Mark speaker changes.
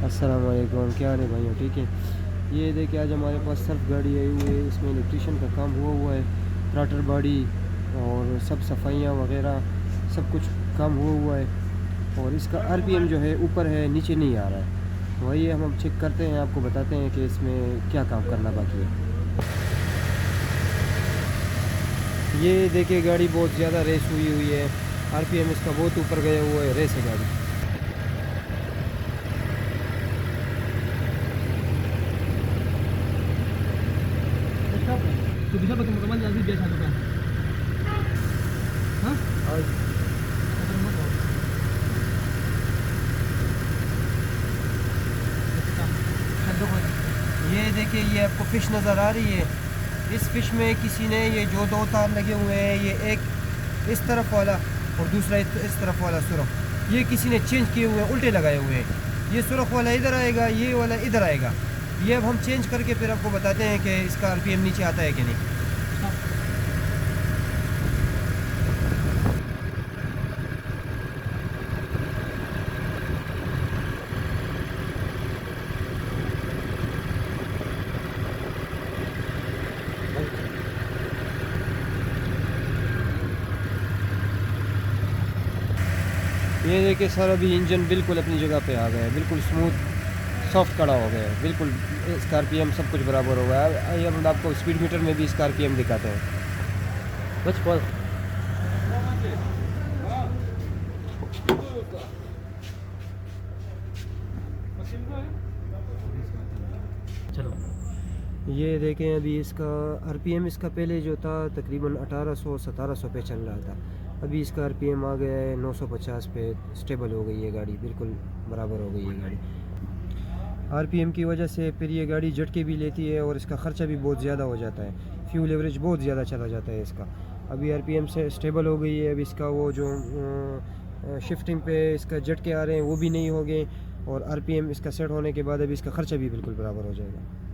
Speaker 1: अस्सलाम वालेकुम, क्या हाल है भाइयों? ठीक है। ये देखिए आज हमारे पास सर्फ गाड़ी आई हुई है, इसमें इलेक्ट्रिशियन का काम हुआ है। ट्राटर बॉडी और सब सफाइयाँ वगैरह सब कुछ काम हुआ है। और इसका आरपीएम जो है ऊपर है, नीचे नहीं आ रहा है। वही हम अब चेक करते हैं, आपको बताते हैं कि इसमें क्या काम करना बाकी है। ये देखिए गाड़ी बहुत ज़्यादा रेस हुई है। आरपीएम इसका बहुत ऊपर गया हुआ है, रेस है गाड़ी।
Speaker 2: तो bisa bagi teman-teman nanti biasa juga. Hah?
Speaker 1: और ये देखिए, ये आपको फ़िश नज़र आ रही है। इस फ़िश में किसी ने ये जो दो तार लगे हुए हैं, ये एक इस तरफ वाला और दूसरा इस तरफ वाला सुरख, ये किसी ने चेंज किए हुए हैं, उल्टे लगाए हुए हैं। ये सुरख वाला इधर आएगा, ये वाला इधर आएगा। ये अब हम चेंज करके फिर आपको बताते हैं कि इसका आरपीएम नीचे आता है कि नहीं। ये देखिए सर, अभी इंजन बिल्कुल अपनी जगह पे आ गया है, बिल्कुल स्मूथ सॉफ्ट खड़ा हो गया है, बिल्कुल इसका आरपीएम सब कुछ बराबर हो गया है। आइए हम आपको स्पीड मीटर में भी इसका आरपीएम दिखाते हैं। बस पॉज।
Speaker 2: चलो।
Speaker 1: ये देखें, अभी इसका आरपीएम इसका पहले जो था तकरीबन 1800-1700 पे चल रहा था। अभी इसका आरपीएम आ गया है 950 पे। स्टेबल हो गई है गाड़ी, बिल्कुल बराबर हो गई है गाड़ी। आरपीएम की वजह से फिर ये गाड़ी झटके भी लेती है और इसका ख़र्चा भी बहुत ज़्यादा हो जाता है। फ्यूल एवरेज बहुत ज़्यादा चला जाता है इसका। अभी आरपीएम से स्टेबल हो गई है। अब इसका वो जो शिफ्टिंग पे इसका झटके आ रहे हैं वो भी नहीं हो गए, और आरपीएम इसका सेट होने के बाद अभी इसका ख़र्चा भी बिल्कुल बराबर हो जाएगा।